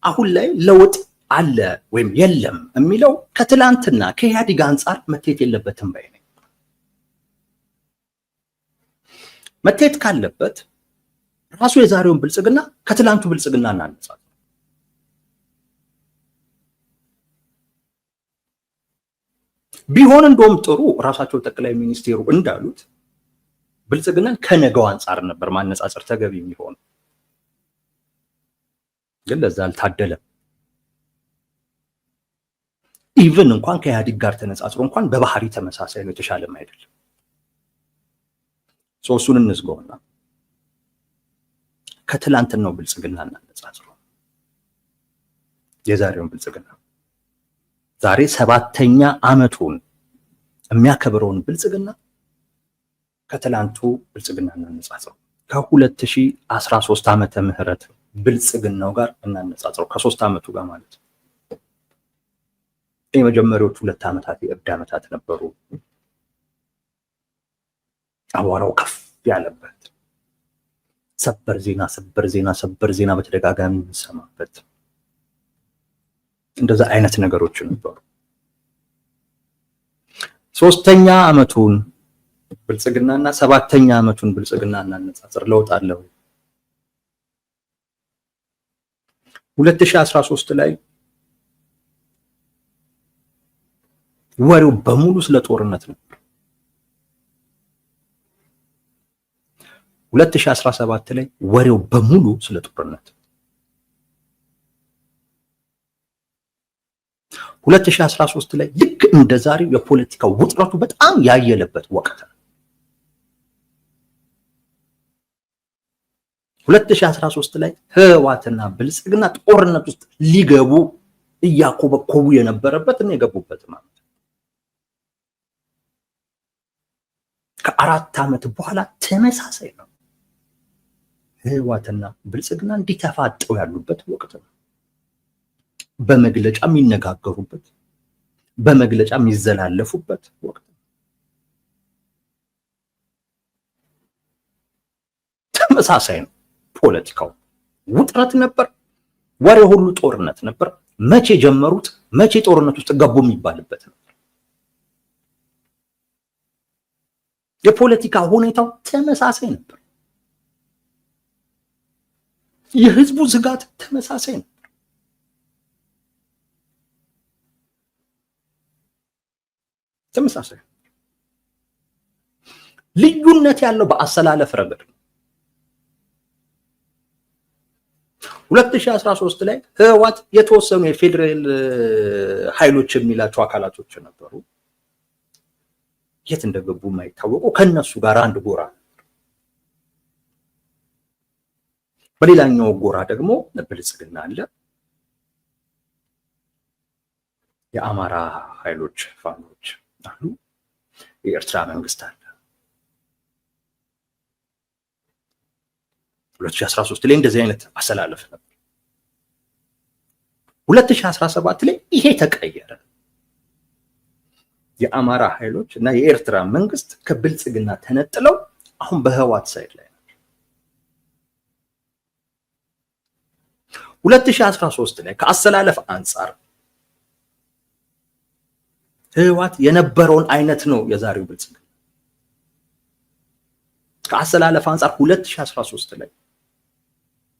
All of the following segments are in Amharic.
አሁን ላይ ለውጥ አለ ወይም የለም የሚለው ከትላንትና ከኢህአዴግ አንጻር መታየት የለበትም ባይ ነኝ። መታየት ካለበት ራሱ የዛሬውን ብልጽግና ከትላንቱ ብልጽግና እናነጻጽር። ቢሆን እንደውም ጥሩ ራሳቸው ጠቅላይ ሚኒስቴሩ እንዳሉት ብልጽግናን ከነገው አንጻር ነበር ማነጻጸር ተገቢ የሚሆን፣ ግን ለዛ አልታደለም። ኢቭን እንኳን ከኢህአዴግ ጋር ተነጻጽሮ እንኳን በባህሪ ተመሳሳይ ነው፣ የተሻለም አይደለም። እሱን እንዝጋውና ከትላንትናው ብልጽግና እናነጻጽሮ የዛሬውን ብልጽግና ዛሬ 7ኛ ዓመቱን የሚያከብረውን ብልጽግና ከትላንቱ ብልጽግና እናነጻጽሮ ከ2013 ዓመተ ምህረት ብልጽግናው ጋር እናነጻጽሮ ከ3 ዓመቱ ጋር ማለት ነው። የመጀመሪያዎቹ 2 ዓመታት የእብድ ዓመታት ነበሩ። አዋራው ከፍ ያለበት ሰበር ዜና በተደጋጋሚ የምንሰማበት እንደዛ አይነት ነገሮች ነበሩ። 3ኛ ዓመቱን ብልጽግናና 7ኛ ዓመቱን ብልጽግና እናነጻጽር። ለውጥ አለው። 2013 ላይ ወሬው በሙሉ ስለ ጦርነት ነው። 2017 ላይ ወሬው በሙሉ ስለ ጦርነት፣ 2013 ላይ ልክ እንደ ዛሬው የፖለቲካው ውጥረቱ በጣም ያየለበት ወቅት ነው። 2013 ላይ ህወሓትና ብልጽግና ጦርነት ውስጥ ሊገቡ እያኮበኮቡ የነበረበት እና የገቡበት ማለት ከ4 ዓመት በኋላ ተመሳሳይ ነው። ህወሓትና ብልጽግና እንዲተፋጠው ያሉበት ወቅት ነው። በመግለጫ የሚነጋገሩበት፣ በመግለጫ የሚዘላለፉበት ወቅት ነው። ተመሳሳይ ነው። ፖለቲካው ውጥረት ነበር። ወሬ ሁሉ ጦርነት ነበር። መቼ ጀመሩት፣ መቼ ጦርነት ውስጥ ገቡ የሚባልበት ነው። የፖለቲካ ሁኔታው ተመሳሳይ ነበር። የህዝቡ ስጋት ተመሳሳይ ነበር። ተመሳሳይ ልዩነት ያለው በአሰላለፍ ረገድ ነው። 2013 ላይ ህወሓት የተወሰኑ የፌደራል ኃይሎች የሚላቸው አካላቶች ነበሩ፣ የት እንደገቡ የማይታወቁ ከነሱ ጋር አንድ ጎራ። በሌላኛው ጎራ ደግሞ ብልጽግና አለ፣ የአማራ ኃይሎች ፋኖች አሉ፣ የኤርትራ መንግስት አለ። 2013 ላይ እንደዚህ አይነት አሰላለፍ ነበር። 2017 ላይ ይሄ ተቀየረ። የአማራ ኃይሎች እና የኤርትራ መንግስት ከብልጽግና ተነጥለው አሁን በህወሓት ሳይድ ላይ ናቸው። 2013 ላይ ከአሰላለፍ አንጻር ህወሓት የነበረውን አይነት ነው የዛሬው ብልጽግና። ከአሰላለፍ አንጻር 2013 ላይ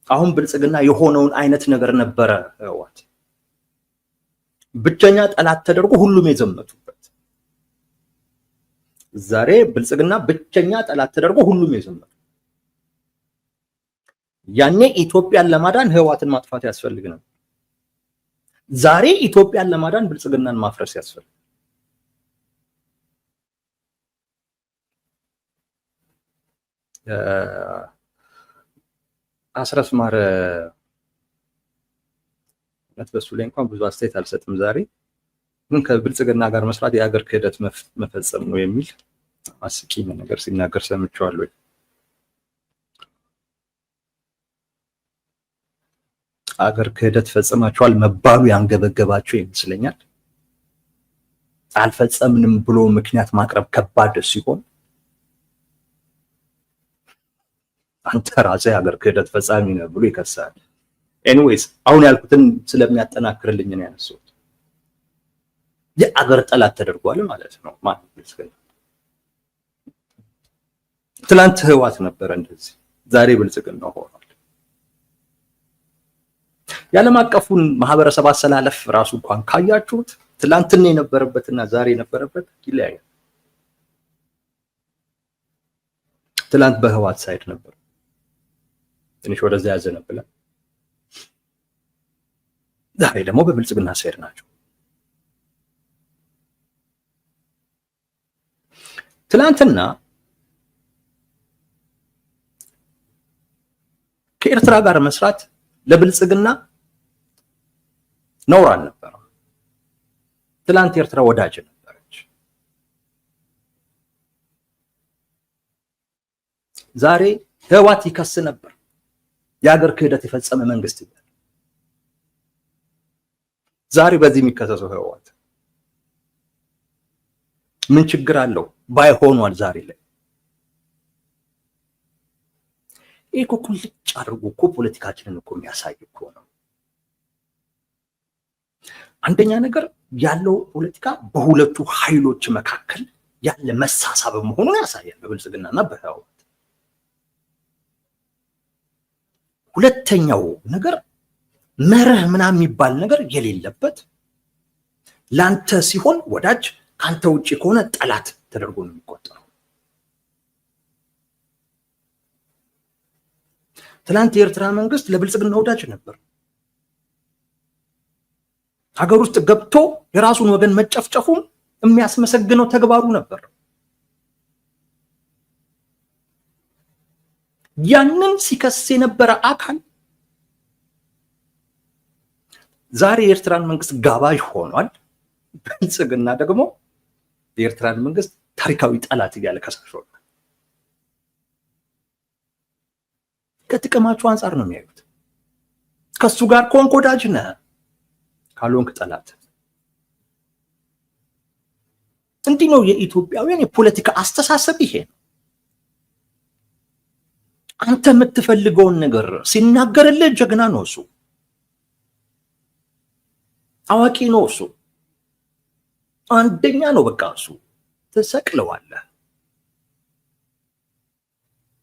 አሁን ብልጽግና የሆነውን አይነት ነገር ነበረ። ህወሓት ብቸኛ ጠላት ተደርጎ ሁሉም የዘመቱበት፣ ዛሬ ብልጽግና ብቸኛ ጠላት ተደርጎ ሁሉም የዘመቱ። ያኔ ኢትዮጵያን ለማዳን ህወሓትን ማጥፋት ያስፈልግ ነበር። ዛሬ ኢትዮጵያን ለማዳን ብልጽግናን ማፍረስ ያስፈልግ። አስረስ ማረ በሱ ላይ እንኳን ብዙ አስተያየት አልሰጥም። ዛሬ ግን ከብልጽግና ጋር መስራት የሀገር ክህደት መፈጸም ነው የሚል አስቂኝ ነገር ሲናገር ሰምቼዋለሁ። አገር ክህደት ፈጽማቸዋል መባሉ ያንገበገባቸው ይመስለኛል። አልፈጸምንም ብሎ ምክንያት ማቅረብ ከባድ ሲሆን አንተ ራስህ ሀገር ክህደት ፈጻሚ ነህ ብሎ ይከሳል። ኤኒዌይስ አሁን ያልኩትን ስለሚያጠናክርልኝ ነው ያነሳሁት። የአገር ጠላት ተደርጓል ማለት ነው ማለት ነው። ትላንት ህወሓት ነበረ እንደዚህ፣ ዛሬ ብልጽግና ሆኗል። የዓለም አቀፉን ማህበረሰብ አሰላለፍ ራሱ እንኳን ካያችሁት ትላንትና የነበረበትና ዛሬ የነበረበት ይለያያል። ትላንት በህወሓት ሳይድ ነበር፣ ትንሽ ወደዛ ያዘነብላል። ዛሬ ደግሞ በብልጽግና ሳይድ ናቸው። ትላንትና ከኤርትራ ጋር መስራት ለብልጽግና ነውር አልነበረም። ትላንት ኤርትራ ወዳጅ ነበረች። ዛሬ ህወሓት ይከስ ነበር የሀገር ክህደት የፈጸመ መንግስት ይላል። ዛሬ በዚህ የሚከሰሰው ህወሓት ምን ችግር አለው? ባይሆኗል ዛሬ ላይ ይሄ እኮ ልጭ አድርጎ እኮ ፖለቲካችንን እኮ የሚያሳይ እኮ ነው። አንደኛ ነገር ያለው ፖለቲካ በሁለቱ ኃይሎች መካከል ያለ መሳሳብ መሆኑን ያሳያል በብልጽግናና በህወሓት። ሁለተኛው ነገር መርህ ምናምን የሚባል ነገር የሌለበት፣ ላንተ ሲሆን ወዳጅ ካንተ ውጪ ከሆነ ጠላት ተደርጎ ነው የሚቆጠረው። ትላንት የኤርትራ መንግስት ለብልጽግና ወዳጅ ነበር። ሀገር ውስጥ ገብቶ የራሱን ወገን መጨፍጨፉን የሚያስመሰግነው ተግባሩ ነበር። ያንን ሲከስ የነበረ አካል ዛሬ የኤርትራን መንግስት ጋባዥ ሆኗል። ብልጽግና ደግሞ የኤርትራን መንግስት ታሪካዊ ጠላት እያለ ከሳሽ ሆኗል። ከጥቅማቸው አንጻር ነው የሚያዩት። ከሱ ጋር ከሆንክ ወዳጅ ነህ፣ ካልሆንክ ጠላት። እንዲህ ነው የኢትዮጵያውያን የፖለቲካ አስተሳሰብ። ይሄ ነው። አንተ የምትፈልገውን ነገር ሲናገርልህ ጀግና ነው እሱ፣ አዋቂ ነው እሱ፣ አንደኛ ነው በቃ እሱ። ትሰቅለዋለህ።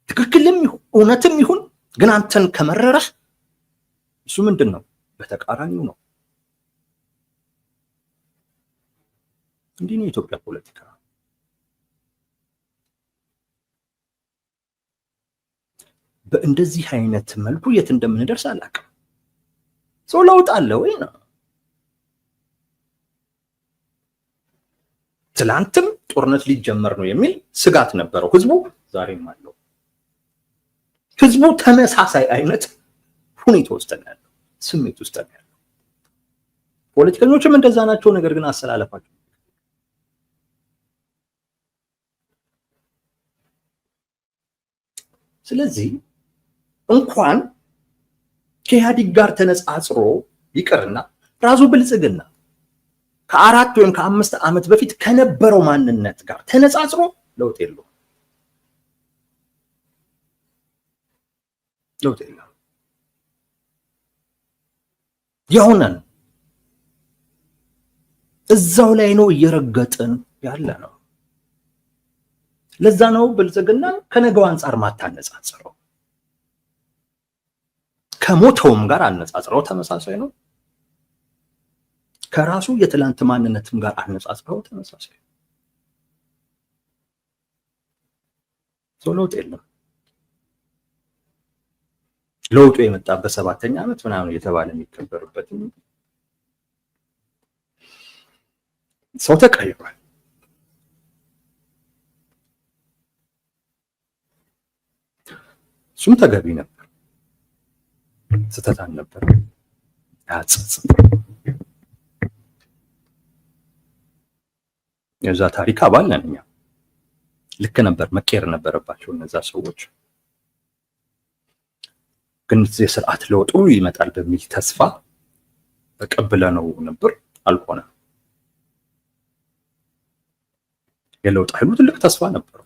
ትክክልም ይሁን እውነትም ይሁን ግን አንተን ከመረረህ እሱ ምንድን ነው? በተቃራኒው ነው። እንዲህ ነው የኢትዮጵያ ፖለቲካ። በእንደዚህ አይነት መልኩ የት እንደምንደርስ አላውቅም። ሰው ለውጥ አለ ወይ ነው? ትላንትም ጦርነት ሊጀመር ነው የሚል ስጋት ነበረው ህዝቡ፣ ዛሬም አለው። ህዝቡ ተመሳሳይ አይነት ሁኔታ ውስጥ ነው ያለው፣ ስሜት ውስጥ ነው ያለው። ፖለቲከኞችም እንደዛ ናቸው። ነገር ግን አሰላለፋቸው ስለዚህ እንኳን ከኢህአዴግ ጋር ተነጻጽሮ ይቅርና ራሱ ብልጽግና ከ4 ወይም ከ5 ዓመት በፊት ከነበረው ማንነት ጋር ተነጻጽሮ ለውጥ የለውም። ለውጥ የለውም። የሆነን እዛው ላይ ነው እየረገጥን ያለ ነው። ለዛ ነው ብልጽግና ከነገው አንጻር ማታነጻጽረው። ከሞተውም ጋር አነጻጽረው ተመሳሳይ ነው። ከራሱ የትላንት ማንነትም ጋር አነጻጽረው ተመሳሳይ ነው። ለውጥ የለም። ለውጡ የመጣበት 7ኛ ዓመት ምናምን እየተባለ የሚከበርበት ሰው ተቀይሯል። እሱም ተገቢ ነበር፣ ስህተት አልነበረም። ያጽጽ የዛ ታሪክ አባል ነን እኛ። ልክ ነበር፣ መቀየር ነበረባቸው እነዛ ሰዎች። ግን የስርዓት ለውጡ ይመጣል በሚል ተስፋ ተቀብለነው ነበር፣ አልሆነም። የለውጥ ኃይሉ ትልቅ ተስፋ ነበረው።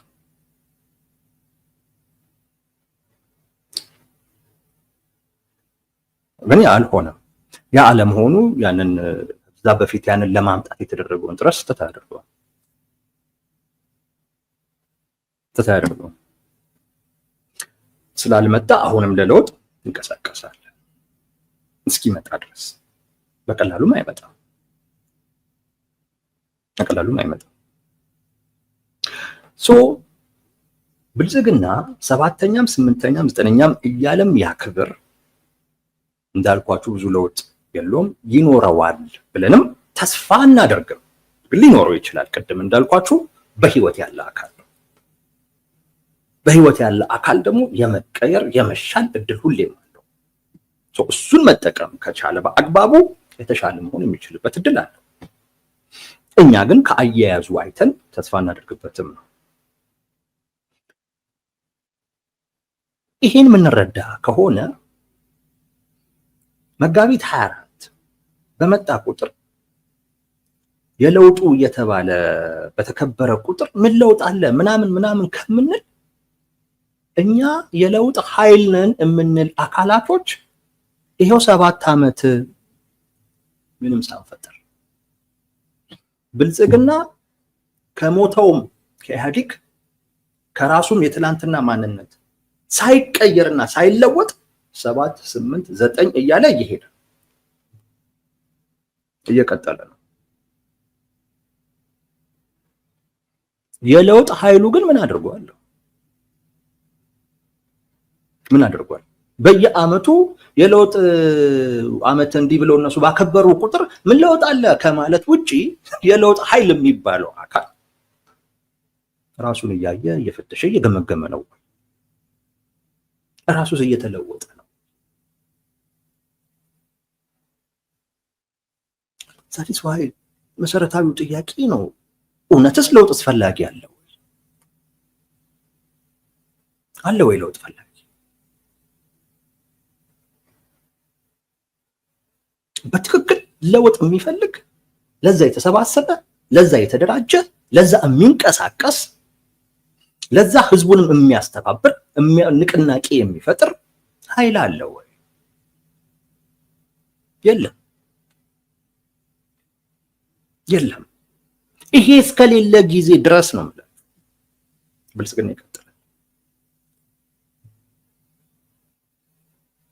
ግን ያ አልሆነም። ያ አለመሆኑ ያንን እዛ በፊት ያንን ለማምጣት የተደረገውን ጥረት ተታደርገዋል። ስላልመጣ አሁንም ለለውጥ እንቀሳቀሳለን እስኪመጣ ድረስ። በቀላሉም አይመጣም። ብልጽግና 7ኛም 8ኛም 9ኛም እያለም ያክብር እንዳልኳችሁ ብዙ ለውጥ የለውም። ይኖረዋል ብለንም ተስፋ እናደርግም። ሊኖረው ይችላል። ቅድም እንዳልኳችሁ በህይወት ያለ አካል ነው። በህይወት ያለ አካል ደግሞ የመቀየር የመሻል እድል ሁሌም አለው። እሱን መጠቀም ከቻለ በአግባቡ የተሻለ መሆን የሚችልበት እድል አለው። እኛ ግን ከአያያዙ አይተን ተስፋ እናደርግበትም ነው። ይሄን የምንረዳ ከሆነ መጋቢት 24 በመጣ ቁጥር የለውጡ እየተባለ በተከበረ ቁጥር ምን ለውጥ አለ ምናምን ከምንል እኛ የለውጥ ኃይል ነን የምንል አካላቶች ይሄው 7 ዓመት ምንም ሳንፈጠር ብልጽግና ከሞተውም ከኢህአዴግ ከራሱም የትላንትና ማንነት ሳይቀየርና ሳይለወጥ 7 8 9 እያለ እየሄደ እየቀጠለ ነው። የለውጥ ኃይሉ ግን ምን አድርጓል? በየአመቱ የለውጥ አመት እንዲህ ብለው እነሱ ባከበሩ ቁጥር ምን ለውጥ አለ ከማለት ውጪ የለውጥ ኃይል የሚባለው አካል ራሱን እያየ እየፈተሸ እየገመገመ ነው። ራሱስ እየተለወጠ ነው። ዛሬስ ዋይ መሰረታዊው ጥያቄ ነው። እውነትስ ለውጥ አስፈላጊ አለ ወይ ለውጥ ፈላጊ? በትክክል ለውጥ የሚፈልግ ለዛ የተሰባሰበ ለዛ የተደራጀ ለዛ የሚንቀሳቀስ ለዛ ህዝቡንም የሚያስተባብር ንቅናቄ የሚፈጥር ኃይል አለ ወይ? የለም። ይሄ እስከሌለ ጊዜ ድረስ ነው ማለት ብልጽግና ይቀጥላል።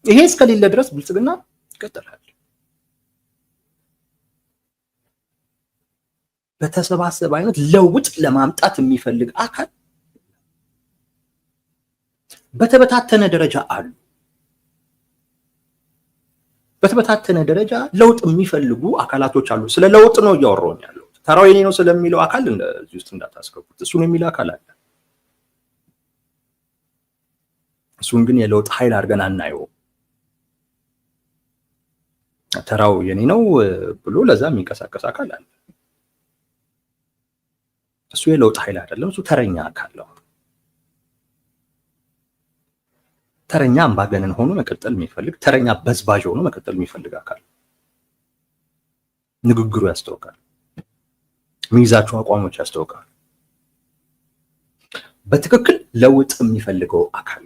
ይሄ እስከሌለ ድረስ ብልጽግና ይቀጥላል። በተሰባሰበ አይነት ለውጥ ለማምጣት የሚፈልግ አካል በተበታተነ ደረጃ አሉ። በተበታተነ ደረጃ ለውጥ የሚፈልጉ አካላቶች አሉ። ስለ ለውጥ ነው እያወራሁ ያለው። ተራው የኔ ነው ስለሚለው አካል እንደዚህ ውስጥ እንዳታስገቡት። እሱን የሚል አካል አለ። እሱን ግን የለውጥ ኃይል አድርገን አናየው። ተራው የኔ ነው ብሎ ለዛ የሚንቀሳቀስ አካል አለ። እሱ የለውጥ ኃይል አይደለም። እሱ ተረኛ አካል ነው። ተረኛ አምባገነን ሆኖ መቀጠል የሚፈልግ፣ ተረኛ በዝባዥ ሆኖ መቀጠል የሚፈልግ አካል ንግግሩ ያስታውቃል። የሚይዛቸው አቋሞች ያስታውቃል። በትክክል ለውጥ የሚፈልገው አካል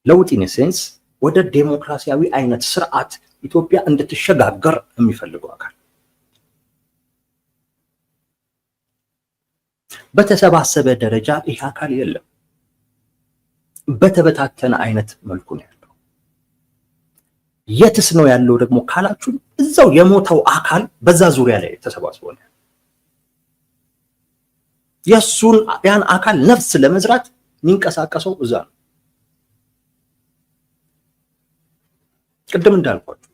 ለውጥ ኢን ሴንስ ወደ ዴሞክራሲያዊ አይነት ስርዓት ኢትዮጵያ እንድትሸጋገር የሚፈልገው አካል በተሰባሰበ ደረጃ ይህ አካል የለም። በተበታተነ አይነት መልኩ ነው ያለው። የትስ ነው ያለው ደግሞ ካላችሁ እዛው የሞተው አካል በዛ ዙሪያ ላይ ተሰባስቦ ነው። የሱን ያን አካል ነፍስ ለመዝራት የሚንቀሳቀሰው እዛ ነው። ቅድም እንዳልኳችሁ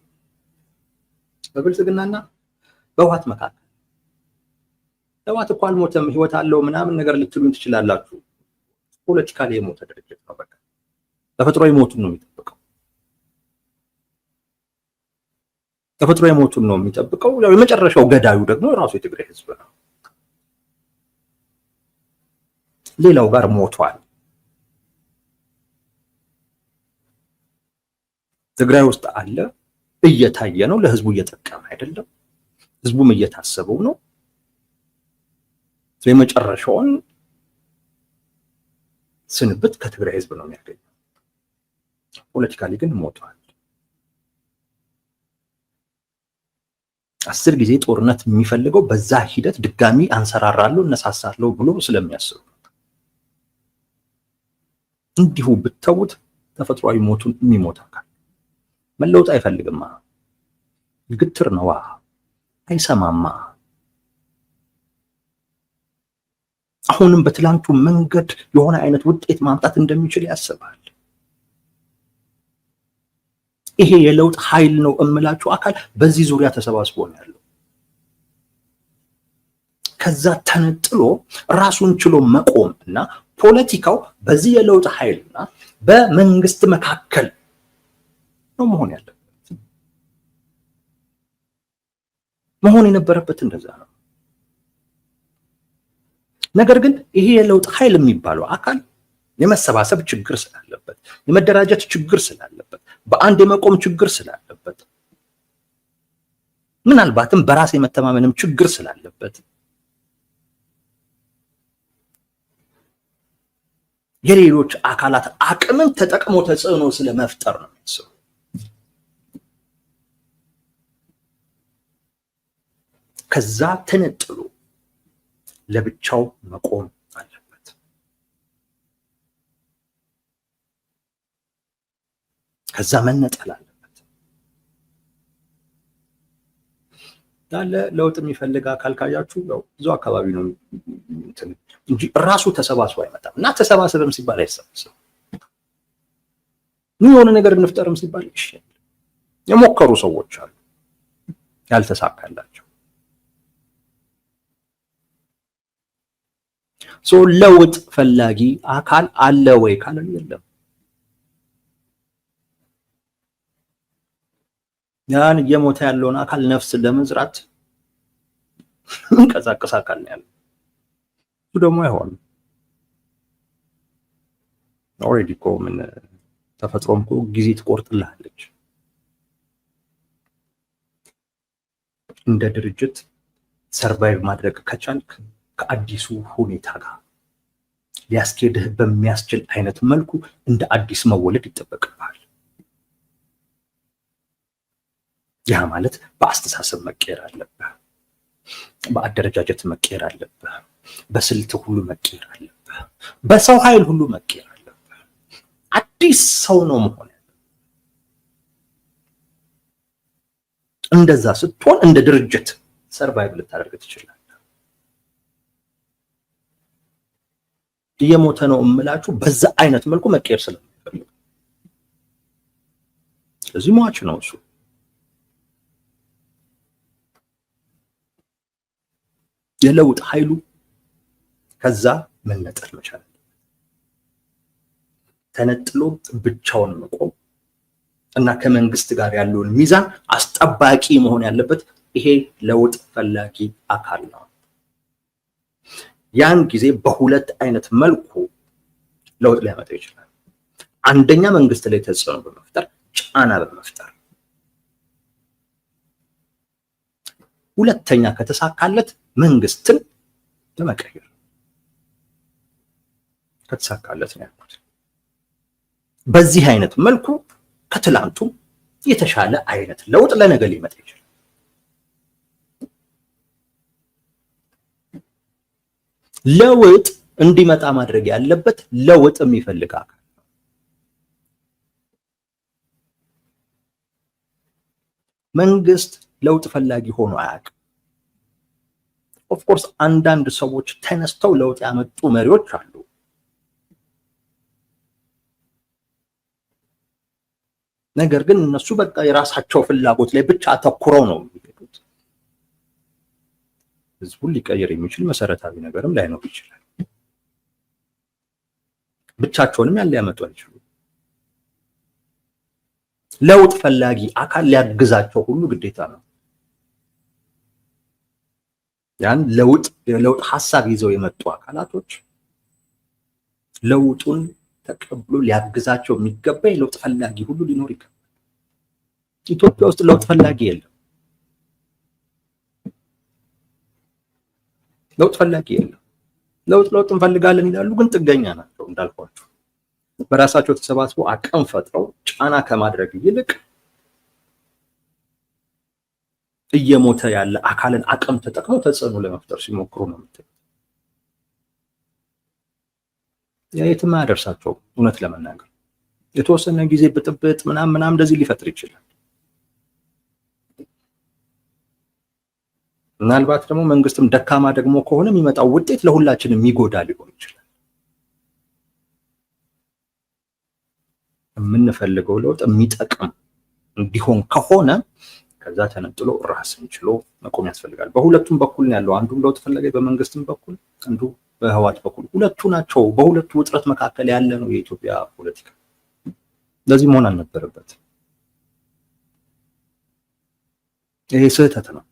በብልጽግናና በህወሓት መካከል ህወሓት እኮ አልሞተም ህይወት አለው ምናምን ነገር ልትሉኝ ትችላላችሁ። ፖለቲካሊ የሞተ ድርጅት ነው። በቃ ተፈጥሯዊ ሞቱን ነው የሚጠብቀው። ተፈጥሯዊ ሞቱን ነው የሚጠብቀው። ያው የመጨረሻው ገዳዩ ደግሞ ራሱ የትግራይ ህዝብ ነው። ሌላው ጋር ሞቷል። ትግራይ ውስጥ አለ፣ እየታየ ነው። ለህዝቡ እየጠቀመ አይደለም። ህዝቡም እየታሰበው ነው። የመጨረሻውን ስንብት ከትግራይ ህዝብ ነው የሚያገኘው። ፖለቲካሊ ግን ሞቷል። 10 ጊዜ ጦርነት የሚፈልገው በዛ ሂደት ድጋሚ አንሰራራለሁ እነሳሳለሁ ብሎ ስለሚያስብ እንዲሁ ብተውት ተፈጥሯዊ ሞቱን የሚሞት አካል መለወጥ አይፈልግማ። ግትር ነዋ፣ አይሰማማ። አሁንም በትላንቱ መንገድ የሆነ አይነት ውጤት ማምጣት እንደሚችል ያስባል። ይሄ የለውጥ ኃይል ነው እምላችሁ አካል በዚህ ዙሪያ ተሰባስቦ ነው ያለው። ከዛ ተነጥሎ ራሱን ችሎ መቆም እና ፖለቲካው በዚህ የለውጥ ኃይልና በመንግስት መካከል ነው መሆን ያለበት። መሆን የነበረበት እንደዛ ነው። ነገር ግን ይሄ የለውጥ ኃይል የሚባለው አካል የመሰባሰብ ችግር ስላለበት፣ የመደራጀት ችግር ስላለበት፣ በአንድ የመቆም ችግር ስላለበት፣ ምናልባትም በራስ የመተማመንም ችግር ስላለበት የሌሎች አካላት አቅምን ተጠቅሞ ተጽዕኖ ስለመፍጠር ነው የሚያስበው። ከዛ ተነጥሎ ለብቻው መቆም አለበት። ከዛ መነጠል አለበት። ያለ ለውጥ የሚፈልግ አካል ካያችሁ ያው ብዙ አካባቢ ነው እንጂ ራሱ ተሰባስቦ አይመጣም። እና ተሰባሰበም ሲባል አይሰባሰብም። የሆነ ነገር እንፍጠርም ሲባል እሺ የሞከሩ ሰዎች አሉ ያልተሳካላቸው። ለውጥ ፈላጊ አካል አለ ወይ ካለ የለም። ያን እየሞተ ያለውን አካል ነፍስ ለመዝራት እንቀሳቀስ አካል ነው ያለው። እሱ ደግሞ አይሆንም። ኦልሬዲ እኮ ምን ተፈጥሮም እኮ ጊዜ ትቆርጥልሃለች። እንደ ድርጅት ሰርቫይቭ ማድረግ ከቻልክ ከአዲሱ ሁኔታ ጋር ሊያስኬድህ በሚያስችል አይነት መልኩ እንደ አዲስ መወለድ ይጠበቅብሃል። ያ ማለት በአስተሳሰብ መቀየር አለብህ፣ በአደረጃጀት መቀየር አለብህ፣ በስልት ሁሉ መቀየር አለብህ፣ በሰው ኃይል ሁሉ መቀየር አለብህ። አዲስ ሰው ነው መሆን ያለብህ። እንደዛ ስትሆን እንደ ድርጅት ሰርቫይቭ ልታደርግ ትችላለህ። እየሞተ ነው እምላችሁ በዛ አይነት መልኩ መቀየር ስለሚፈልግ ስለዚህ ሟች ነው እሱ። የለውጥ ኃይሉ ከዛ መነጠል መቻል፣ ተነጥሎ ብቻውን መቆም እና ከመንግስት ጋር ያለውን ሚዛን አስጠባቂ መሆን ያለበት ይሄ ለውጥ ፈላጊ አካል ነው። ያን ጊዜ በሁለት አይነት መልኩ ለውጥ ሊያመጣ ይችላል። አንደኛ መንግስት ላይ ተጽዕኖ በመፍጠር ጫና በመፍጠር፣ ሁለተኛ ከተሳካለት መንግስትን በመቀየር ከተሳካለት ነው ያልኩት። በዚህ አይነት መልኩ ከትላንቱ የተሻለ አይነት ለውጥ ለነገ ሊመጣ ይችላል። ለውጥ እንዲመጣ ማድረግ ያለበት ለውጥ የሚፈልግ አካል ነው። መንግስት ለውጥ ፈላጊ ሆኖ አያውቅም። ኦፍኮርስ አንዳንድ ሰዎች ተነስተው ለውጥ ያመጡ መሪዎች አሉ። ነገር ግን እነሱ በቃ የራሳቸው ፍላጎት ላይ ብቻ አተኩረው ነው የሚሄዱት። ህዝቡን ሊቀየር የሚችል መሰረታዊ ነገርም ላይኖር ይችላል። ብቻቸውንም ያለ ያመጡ አይችሉም። ለውጥ ፈላጊ አካል ሊያግዛቸው ሁሉ ግዴታ ነው። ያን የለውጥ ሐሳብ ይዘው የመጡ አካላቶች ለውጡን ተቀብሎ ሊያግዛቸው የሚገባ የለውጥ ፈላጊ ሁሉ ሊኖር ይገባል። ኢትዮጵያ ውስጥ ለውጥ ፈላጊ የለም። ለውጥ ፈላጊ የለም። ለውጥ እንፈልጋለን ይላሉ፣ ግን ጥገኛ ናቸው እንዳልኳችሁ። በራሳቸው ተሰባስበው አቅም ፈጥረው ጫና ከማድረግ ይልቅ እየሞተ ያለ አካልን አቅም ተጠቅመው ተጽዕኖ ለመፍጠር ሲሞክሩ ነው የምታዩት። ያ የትም አያደርሳቸውም። እውነት ለመናገር የተወሰነ ጊዜ ብጥብጥ ምናምን እንደዚህ ሊፈጥር ይችላል። ምናልባት ደግሞ መንግስትም ደካማ ደግሞ ከሆነ የሚመጣው ውጤት ለሁላችንም የሚጎዳ ሊሆን ይችላል። የምንፈልገው ለውጥ የሚጠቅም እንዲሆን ከሆነ ከዛ ተነጥሎ ራስን ችሎ መቆም ያስፈልጋል። በሁለቱም በኩል ነው ያለው። አንዱም ለውጥ ፈላጊ በመንግስትም በኩል አንዱ በህወሓት በኩል፣ ሁለቱ ናቸው። በሁለቱ ውጥረት መካከል ያለ ነው የኢትዮጵያ ፖለቲካ። ለዚህ መሆን አልነበረበትም። ይሄ ስህተት ነው።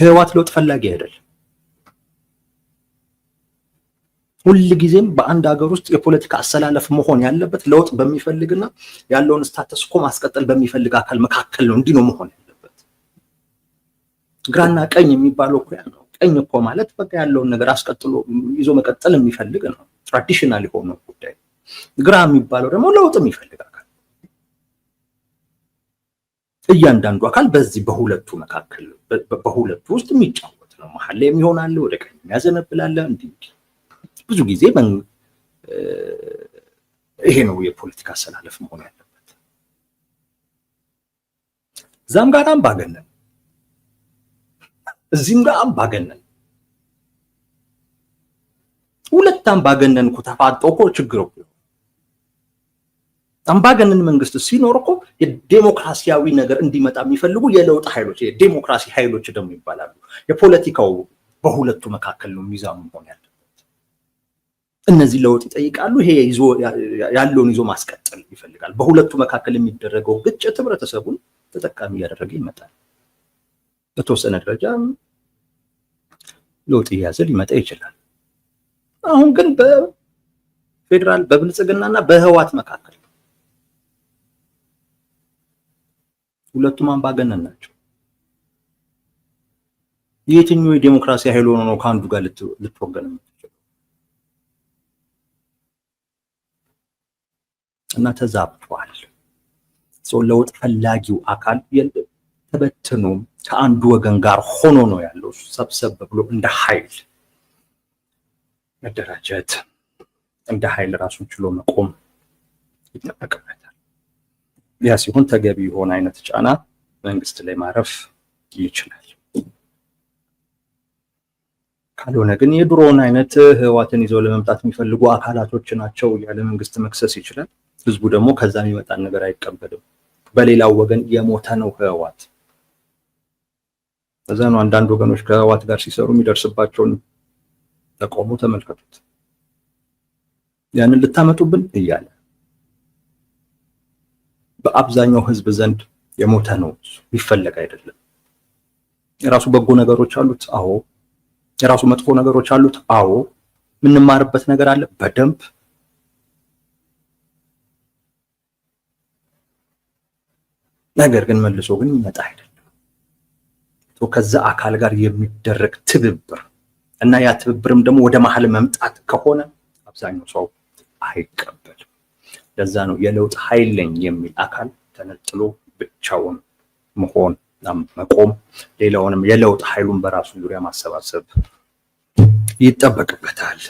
ህወሓት ለውጥ ፈላጊ አይደለም። ሁልጊዜም በአንድ ሀገር ውስጥ የፖለቲካ አሰላለፍ መሆን ያለበት ለውጥ በሚፈልግና ያለውን ስታተስ ኮ ማስቀጠል በሚፈልግ አካል መካከል ነው። እንዲህ ነው መሆን ያለበት። ግራና ቀኝ የሚባለው እኮ ያ ነው። ቀኝ እኮ ማለት በቃ ያለውን ነገር አስቀጥሎ ይዞ መቀጠል የሚፈልግ ነው፣ ትራዲሽናል የሆነው ጉዳይ። ግራ የሚባለው ደግሞ ለውጥ የሚፈልግ አካል። እያንዳንዱ አካል በዚህ በሁለቱ መካከል በሁለቱ ውስጥ የሚጫወት ነው። መሀል ላይ የሚሆናል፣ ወደ ቀኝ የሚያዘነብላል። እንዲህ ብዙ ጊዜ ይሄ ነው የፖለቲካ አሰላለፍ መሆን ያለበት። እዛም ጋር አምባገነን፣ እዚህም ጋር አምባገነን፣ ሁለት አምባገነን እኮ ተፋጠው እኮ ችግር እኮ። አምባገነን መንግስት ሲኖር እኮ የዴሞክራሲያዊ ነገር እንዲመጣ የሚፈልጉ የለውጥ ኃይሎች፣ የዴሞክራሲ ኃይሎች ደግሞ ይባላሉ። የፖለቲካው በሁለቱ መካከል ነው ሚዛኑ መሆን ያለበት። እነዚህ ለውጥ ይጠይቃሉ። ይሄ ያለውን ይዞ ማስቀጠል ይፈልጋል። በሁለቱ መካከል የሚደረገው ግጭት ህብረተሰቡን ተጠቃሚ እያደረገ ይመጣል። በተወሰነ ደረጃ ለውጥ እያዘ ሊመጣ ይችላል። አሁን ግን በፌዴራል በብልጽግናና በህወሓት መካከል ሁለቱም አምባገነን ናቸው። የትኛው የዲሞክራሲ ኃይል ሆኖ ነው ከአንዱ ጋር ልትወገን የምትችለው? እና ተዛብቷል። ለውጥ ፈላጊው አካል ተበትኖ ከአንዱ ወገን ጋር ሆኖ ነው ያለው። ሰብሰብ ብሎ እንደ ኃይል መደራጀት፣ እንደ ኃይል ራሱን ችሎ መቆም ይጠበቅበታል። ያ ሲሆን ተገቢ የሆነ አይነት ጫና መንግስት ላይ ማረፍ ይችላል። ካልሆነ ግን የድሮውን አይነት ህወሓትን ይዘው ለመምጣት የሚፈልጉ አካላቶች ናቸው ያለ መንግስት መክሰስ ይችላል። ህዝቡ ደግሞ ከዛ የሚመጣን ነገር አይቀበልም። በሌላው ወገን የሞተ ነው ህወሓት። እዛ ነው አንዳንድ ወገኖች ከህወሓት ጋር ሲሰሩ የሚደርስባቸውን ተቃውሞ ተመልከቱት። ያንን ልታመጡብን እያለ በአብዛኛው ህዝብ ዘንድ የሞተ ነው፣ ይፈለግ አይደለም። የራሱ በጎ ነገሮች አሉት፣ አዎ። የራሱ መጥፎ ነገሮች አሉት፣ አዎ። የምንማርበት ነገር አለ በደንብ። ነገር ግን መልሶ ግን ይመጣ አይደለም። ከዛ አካል ጋር የሚደረግ ትብብር እና ያ ትብብርም ደግሞ ወደ መሀል መምጣት ከሆነ አብዛኛው ሰው አይቀበልም። ለዛ ነው የለውጥ ኃይል ነኝ የሚል አካል ተነጥሎ ብቻውን መሆን መቆም፣ ሌላውንም የለውጥ ኃይሉን በራሱ ዙሪያ ማሰባሰብ ይጠበቅበታል።